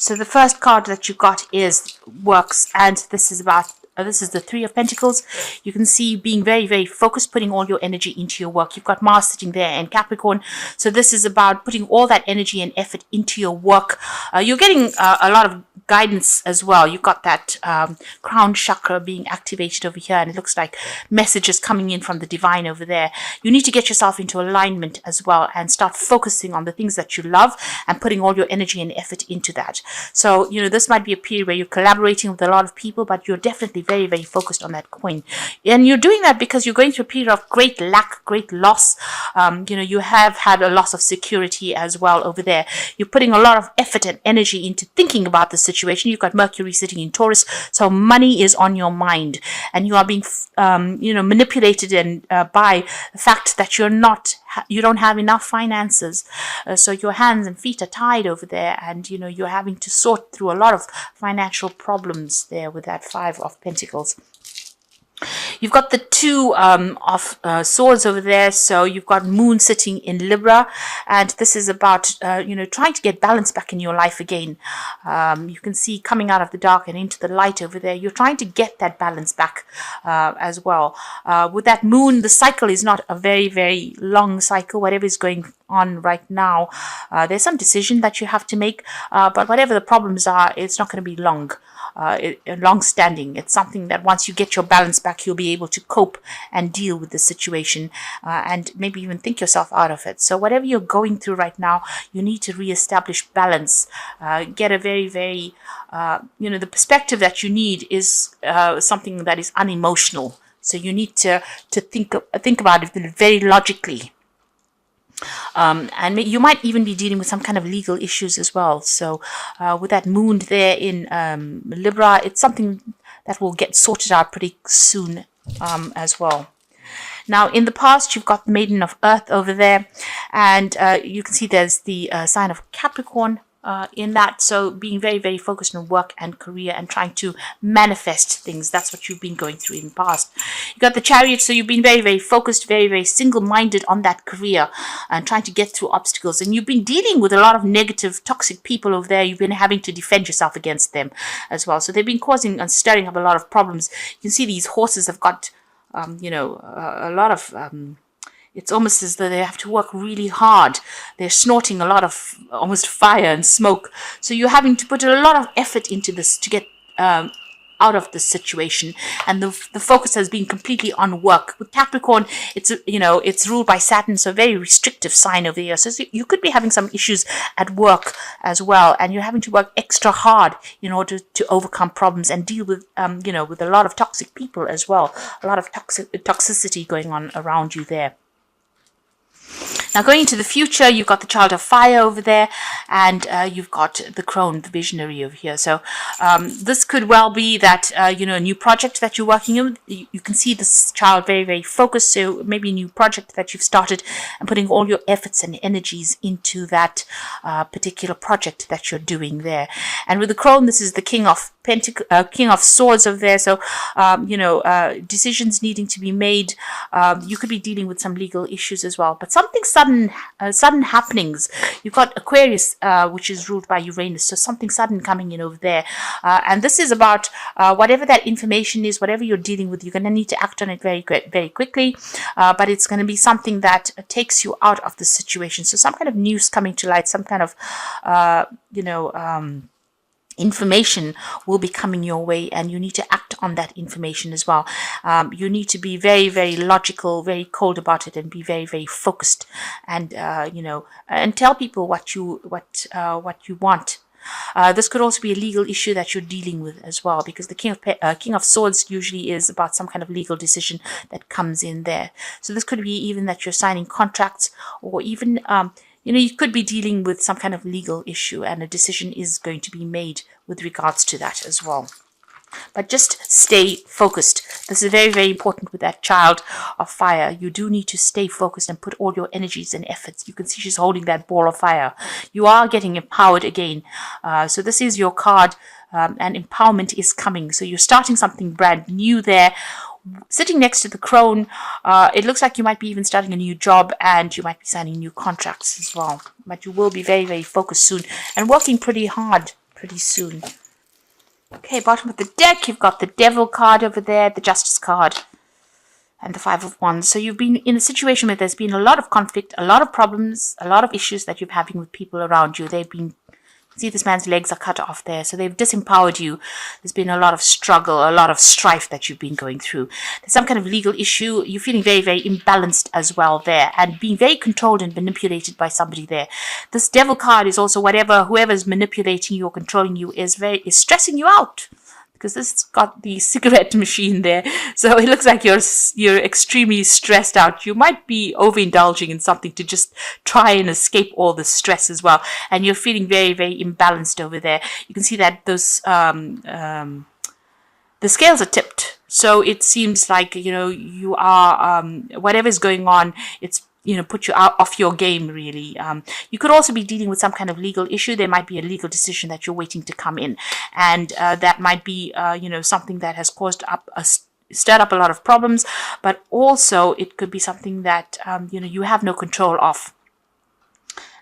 So the first card that you got is works, and this is about this is the Three of Pentacles. You can see being very, very focused, putting all your energy into your work. You've got Mars sitting there in Capricorn. So this is about putting all that energy and effort into your work. You're getting a lot of guidance as well. You've got that crown chakra being activated over here, and it looks like messages coming in from the divine over there. You need to get yourself into alignment as well and start focusing on the things that you love and putting all your energy and effort into that. So, you know, this might be a period where you're collaborating with a lot of people, but you're definitely very, very focused on that coin. And you're doing that because you're going through a period of great lack, great loss. You know, you have had a loss of security as well over there. You're putting a lot of effort and energy into thinking about the situation. You've got Mercury sitting in Taurus, so money is on your mind, and you are being, you know, manipulated and by the fact that you don't have enough finances. So your hands and feet are tied over there, and you know, you're having to sort through a lot of financial problems there with that Five of Pentacles. You've got the Two of Swords over there, so you've got Moon sitting in Libra, and this is about you know, trying to get balance back in your life again. You can see coming out of the dark and into the light over there. You're trying to get that balance back as well. With that Moon, the cycle is not a very, very long cycle. Whatever is going on right now, there's some decision that you have to make, but whatever the problems are, it's not going to be long-standing. It's something that once you get your balance back, you'll be able to cope and deal with the situation and maybe even think yourself out of it. So whatever you're going through right now, you need to reestablish balance. Get a very, very, you know, the perspective that you need is something that is unemotional. So you need to think about it very logically. And you might even be dealing with some kind of legal issues as well. So with that Moon there in Libra, it's something that will get sorted out pretty soon as well. Now, in the past, you've got Maiden of Earth over there, and you can see there's the sign of Capricorn in that. So being very, very focused on work and career and trying to manifest things. That's what you've been going through in the past. You got the Chariot, so you've been very, very focused, very, very single-minded on that career and trying to get through obstacles. And you've been dealing with a lot of negative, toxic people over there. You've been having to defend yourself against them as well. So they've been causing and stirring up a lot of problems. You can see these horses have got, you know, a lot of... it's almost as though they have to work really hard. They're snorting a lot of almost fire and smoke. So you're having to put a lot of effort into this to get out of this situation. And the focus has been completely on work. With Capricorn, it's, you know, it's ruled by Saturn, so a very restrictive sign over here. So you could be having some issues at work as well. And you're having to work extra hard in order to overcome problems and deal with, you know, with a lot of toxic people as well. A lot of toxicity going on around you there. Now, going into the future, you've got the Child of Fire over there, and you've got the Crone, the Visionary over here. So this could well be that, you know, a new project that you're working on. You can see this child very, very focused. So maybe a new project that you've started and putting all your efforts and energies into that particular project that you're doing there. And with the Crone, this is the King of King of Swords over there. So, you know, decisions needing to be made. You could be dealing with some legal issues as well. But something sudden happenings. You've got Aquarius, which is ruled by Uranus. So something sudden coming in over there. And this is about whatever that information is, whatever you're dealing with, you're going to need to act on it very, very quickly. But it's going to be something that takes you out of the situation. So some kind of news coming to light, some kind of, you know, information will be coming your way, and you need to act on that information as well. You need to be very, very logical, very cold about it, and be very, very focused, and you know, and tell people what you want. This could also be a legal issue that you're dealing with as well, because the King of Swords usually is about some kind of legal decision that comes in there. So this could be even that you're signing contracts, or even you know, you could be dealing with some kind of legal issue, and a decision is going to be made with regards to that as well. But just stay focused. This is very, very important with that Child of Fire. You do need to stay focused and put all your energies and efforts. You can see she's holding that ball of fire. You are getting empowered again. So this is your card, and empowerment is coming. So you're starting something brand new there. Sitting next to the Crone, it looks like you might be even starting a new job, and you might be signing new contracts as well. But you will be very, very focused soon and working pretty hard pretty soon. Okay, bottom of the deck, you've got the Devil card over there, the Justice card, and the Five of Wands. So you've been in a situation where there's been a lot of conflict, a lot of problems, a lot of issues that you're having with people around you. They've been, see, this man's legs are cut off there. So they've disempowered you. There's been a lot of struggle, a lot of strife that you've been going through. There's some kind of legal issue. You're feeling very, very imbalanced as well there, and being very controlled and manipulated by somebody there. This Devil card is also whoever's manipulating you or controlling you is stressing you out. Because this has got the cigarette machine there. So it looks like you're extremely stressed out. You might be overindulging in something to just try and escape all the stress as well. And you're feeling very, very imbalanced over there. You can see that those the scales are tipped. So it seems like, you are, whatever's going on, it's put you out off your game, really. You could also be dealing with some kind of legal issue. There might be a legal decision that you're waiting to come in. And that might be, something that has stirred up a lot of problems. But also it could be something that, you have no control of.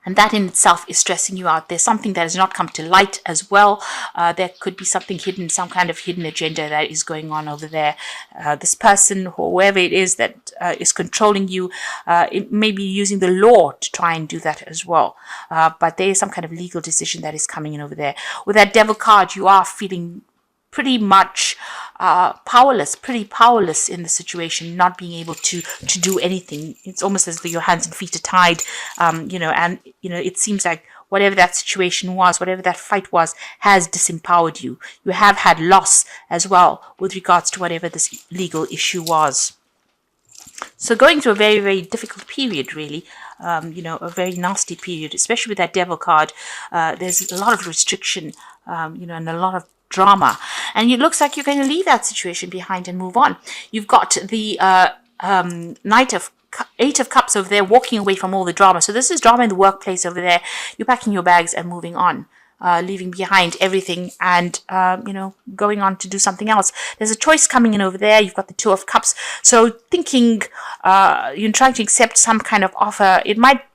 And that in itself is stressing you out. There's something that has not come to light as well. There could be something hidden, some kind of hidden agenda that is going on over there. This person, whoever it is that is controlling you, it may be using the law to try and do that as well. But there is some kind of legal decision that is coming in over there. With that Devil card, you are feeling pretty much pretty powerless in the situation, not being able to do anything. It's almost as though your hands and feet are tied, and it seems like whatever that situation was, whatever that fight was, has disempowered you. You have had loss as well with regards to whatever this legal issue was. So going through a very, very difficult period, really, a very nasty period, especially with that Devil card. There's a lot of restriction, and a lot of drama, and it looks like you're going to leave that situation behind and move on. You've got the Eight of Cups over there, walking away from all the drama. So this is drama in the workplace over there. You're packing your bags and moving on, leaving behind everything and going on to do something else. There's a choice coming in over there. You've got the Two of Cups. So thinking you're trying to accept some kind of offer. It might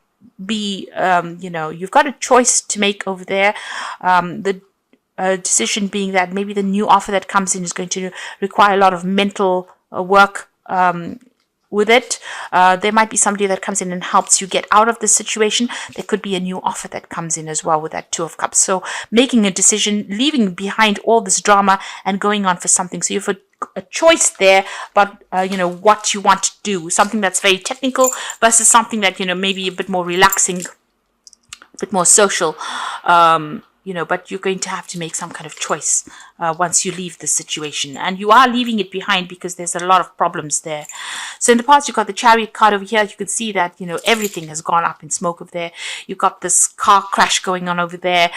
be you've got a choice to make over there. The decision being that maybe the new offer that comes in is going to require a lot of mental work with it. There might be somebody that comes in and helps you get out of the situation. There could be a new offer that comes in as well with that Two of Cups. So making a decision, leaving behind all this drama and going on for something. So you have a choice there, but what you want to do, something that's very technical versus something that maybe a bit more relaxing, a bit more social. But you're going to have to make some kind of choice once you leave the situation. And you are leaving it behind because there's a lot of problems there. So in the past, you've got the Chariot card over here. You can see that, everything has gone up in smoke over there. You've got this car crash going on over there.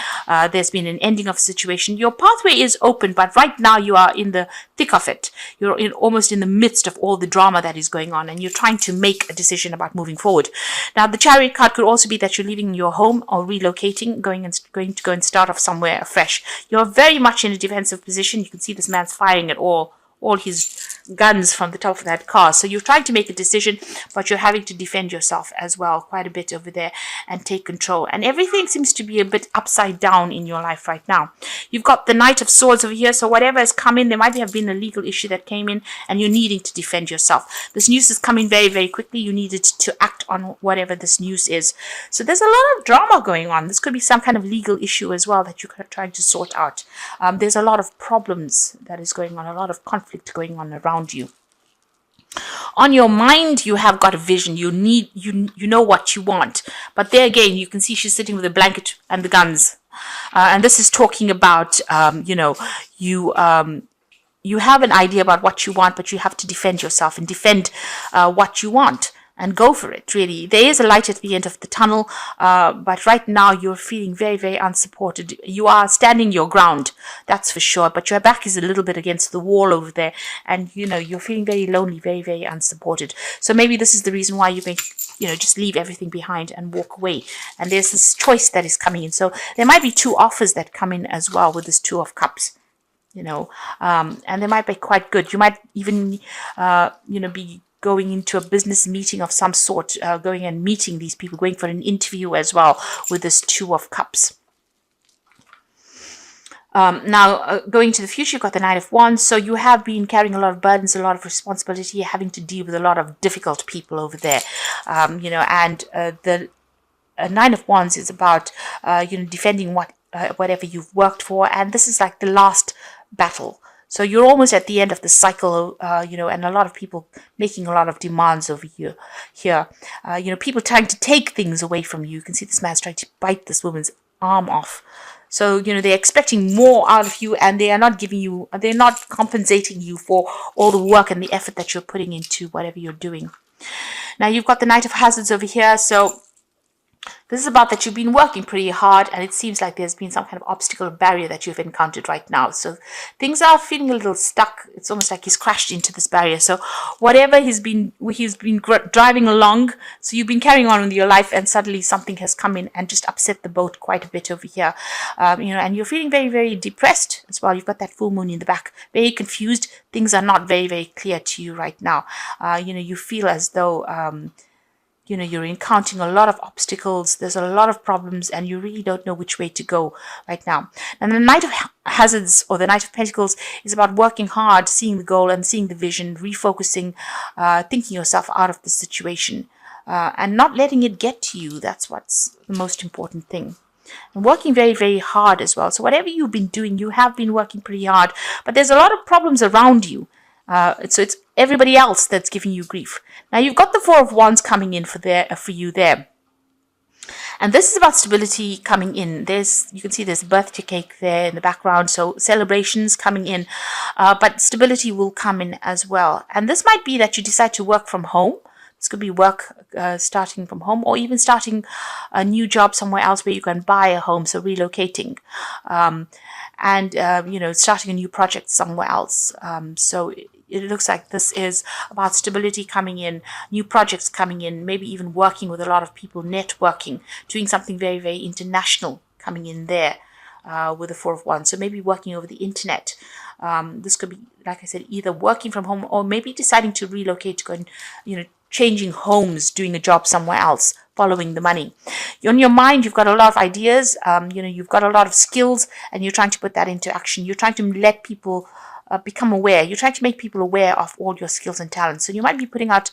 There's been an ending of a situation. Your pathway is open, but right now you are in the thick of it. You're almost in the midst of all the drama that is going on, and you're trying to make a decision about moving forward. Now, the Chariot card could also be that you're leaving your home or relocating, going to go and start off somewhere afresh. You're very much in a defensive position. You can see this man's firing at all his guns from the top of that car. So you're trying to make a decision, but you're having to defend yourself as well quite a bit over there and take control. And everything seems to be a bit upside down in your life right now. You've got the Knight of Swords over here. So whatever has come in, there might have been a legal issue that came in and you're needing to defend yourself. This news is coming very, very quickly. You needed to act on whatever this news is. So there's a lot of drama going on. This could be some kind of legal issue as well that you're trying to sort out. There's a lot of problems that is going on, a lot of conflict going on around you. On your mind, you have got a vision. You know what you want. But there again, you can see she's sitting with a blanket and the guns. And this is talking about, you have an idea about what you want, but you have to defend yourself and defend what you want. And go for it, really. There is a light at the end of the tunnel, but right now you're feeling very, very unsupported. You are standing your ground, that's for sure, but your back is a little bit against the wall over there, and you're feeling very lonely, very, very unsupported. So maybe this is the reason why you're going to, just leave everything behind and walk away. And there's this choice that is coming in. So there might be two offers that come in as well with this Two of Cups. And they might be quite good. You might even, be going into a business meeting of some sort, going and meeting these people, going for an interview as well with this Two of Cups. Now, going to the future, you've got the Knight of Wands. So you have been carrying a lot of burdens, a lot of responsibility, having to deal with a lot of difficult people over there. You know, and the Nine of Wands is about, you know, defending whatever you've worked for. And this is like the last battle. So you're almost at the end of the cycle, you know, and a lot of people making a lot of demands over here. You know, people trying to take things away from you. You can see this man's trying to bite this woman's arm off. So, you know, they're expecting more out of you, and they are not giving you, they're not compensating you for all the work and the effort that you're putting into whatever you're doing. Now, you've got the Knight of Hazards over here. So this is about that you've been working pretty hard, and it seems like there's been some kind of obstacle or barrier that you've encountered right now. So things are feeling a little stuck. It's almost like he's crashed into this barrier. So whatever he's been driving along, so you've been carrying on with your life, and suddenly something has come in and just upset the boat quite a bit over here. You know, and you're feeling very, very depressed as well. You've got that full moon in the back, very confused. Things are not very, very clear to you right now. You know, you feel as though you know, you're encountering a lot of obstacles. There's a lot of problems, and you really don't know which way to go right now. And the Knight of Hazards, or the Knight of Pentacles, is about working hard, seeing the goal and seeing the vision, refocusing, thinking yourself out of the situation, and not letting it get to you. That's what's the most important thing. And working very, very hard as well. So whatever you've been doing, you have been working pretty hard, but there's a lot of problems around you. So it's everybody else that's giving you grief. Now you've got the Four of Wands coming in for you there. And this is about stability coming in. You can see there's a birthday cake there in the background. So celebrations coming in, but stability will come in as well. And this might be that you decide to work from home. This could be work starting from home, or even starting a new job somewhere else where you can buy a home, so relocating. And you know, starting a new project somewhere else. So it looks like this is about stability coming in, new projects coming in, maybe even working with a lot of people, networking, doing something very, very international coming in there with the Four of Wands. So maybe working over the internet. This could be, like I said, either working from home, or maybe deciding to relocate, to go and, you know, changing homes, doing a job somewhere else, following the money. On your mind, you've got a lot of ideas, you know, you've got a lot of skills, and you're trying to put that into action. You're trying to let people become aware. You're trying to make people aware of all your skills and talents. So you might be putting out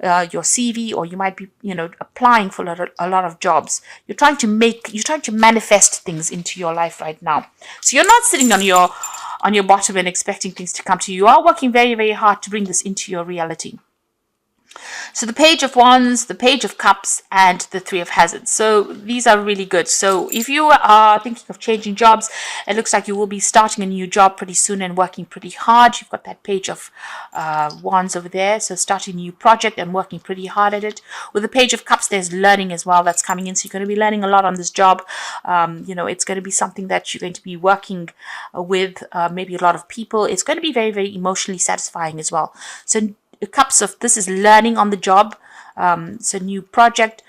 your CV, or you might be, you know, applying for a lot of jobs. You're trying to manifest things into your life right now. So you're not sitting on your bottom and expecting things to come to you. You are working very, very hard to bring this into your reality. So the Page of Wands, the Page of Cups, and the Three of Hazards. So these are really good. So if you are thinking of changing jobs, it looks like you will be starting a new job pretty soon and working pretty hard. You've got that Page of Wands over there. So starting a new project and working pretty hard at it. With the Page of Cups, there's learning as well that's coming in. So you're going to be learning a lot on this job. You know, it's going to be something that you're going to be working with maybe a lot of people. It's going to be very, very emotionally satisfying as well. So Cups of, this is learning on the job. So new project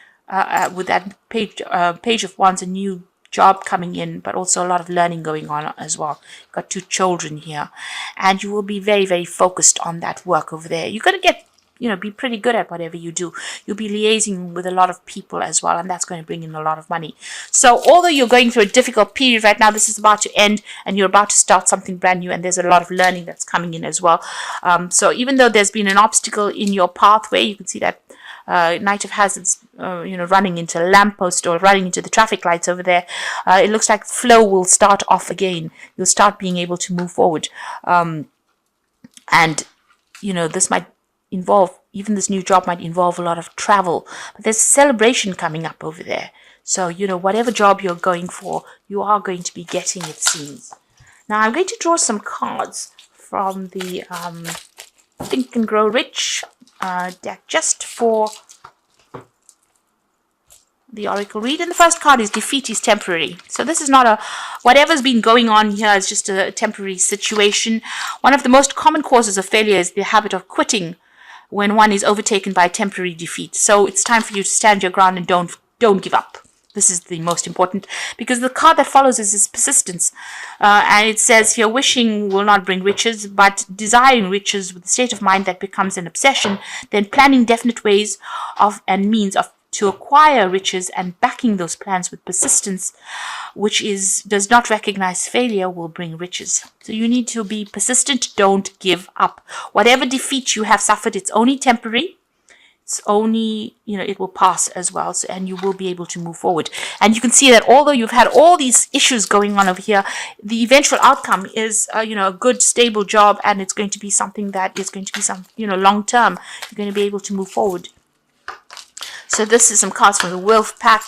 with that Page of Wands, a new job coming in, but also a lot of learning going on as well. You've got two children here, and you will be very, very focused on that work over there. You're going to get, you know, be pretty good at whatever you do. You'll be liaising with a lot of people as well, and that's going to bring in a lot of money. So although you're going through a difficult period right now, this is about to end, and you're about to start something brand new, and there's a lot of learning that's coming in as well. So even though there's been an obstacle in your pathway, you can see that Knight of Hazards, you know, running into a lamppost or running into the traffic lights over there. It looks like flow will start off again. You'll start being able to move forward. And, you know, this might involve, even this new job might involve a lot of travel, but there's a celebration coming up over there. So, you know, whatever job you're going for, you are going to be getting, it seems. Now I'm going to draw some cards from the Think and Grow Rich deck, just for the Oracle read. And the first card is Defeat is Temporary. So this is not whatever's been going on here is just a temporary situation. One of the most common causes of failure is the habit of quitting when one is overtaken by a temporary defeat. So it's time for you to stand your ground and don't give up. This is the most important, because the card that follows is persistence. And it says here, wishing will not bring riches, but desiring riches with a state of mind that becomes an obsession, then planning definite ways of and means of to acquire riches and backing those plans with persistence, which does not recognize failure, will bring riches. So you need to be persistent. Don't give up. Whatever defeat you have suffered, it's only temporary. It's only, it will pass as well. So, and you will be able to move forward. And you can see that although you've had all these issues going on over here, the eventual outcome is, a good, stable job. And it's going to be something that is going to be long term. You're going to be able to move forward. So this is some cards from the Wolf Pack.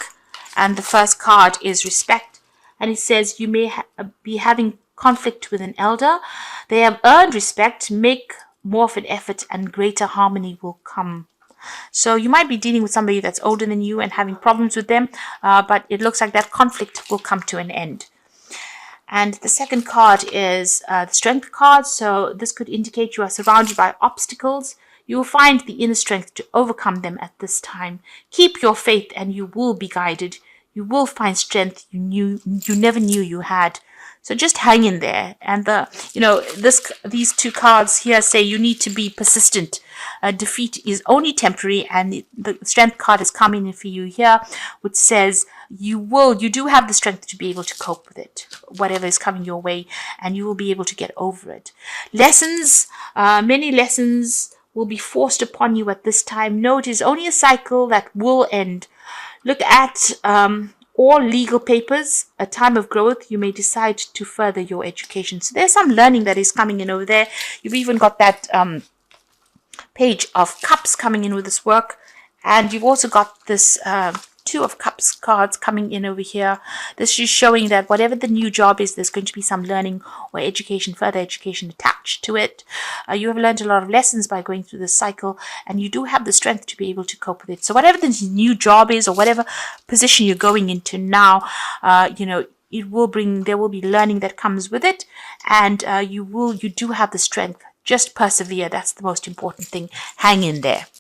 And the first card is respect. And it says you may be having conflict with an elder. They have earned respect. Make more of an effort and greater harmony will come. So you might be dealing with somebody that's older than you and having problems with them, but it looks like that conflict will come to an end. And the second card is the Strength card. So this could indicate you are surrounded by obstacles. You will find the inner strength to overcome them at this time. Keep your faith and you will be guided. You will find strength you never knew you had. So just hang in there. And these two cards here say you need to be persistent. Defeat is only temporary, and the Strength card is coming in for you here, which says you do have the strength to be able to cope with it, whatever is coming your way, and you will be able to get over it. Lessons, many lessons will be forced upon you at this time. No, it is only a cycle that will end. Look at all legal papers. A time of growth, you may decide to further your education. So there's some learning that is coming in over there. You've even got that Page of Cups coming in with this work, and you've also got this Two of Cups cards coming in over here. This is showing that whatever the new job is, there's going to be some learning or education, further education attached to it. You have learned a lot of lessons by going through this cycle, and you do have the strength to be able to cope with it. So whatever the new job is, or whatever position you're going into now, there will be learning that comes with it, and you do have the strength. Just persevere. That's the most important thing. Hang in there.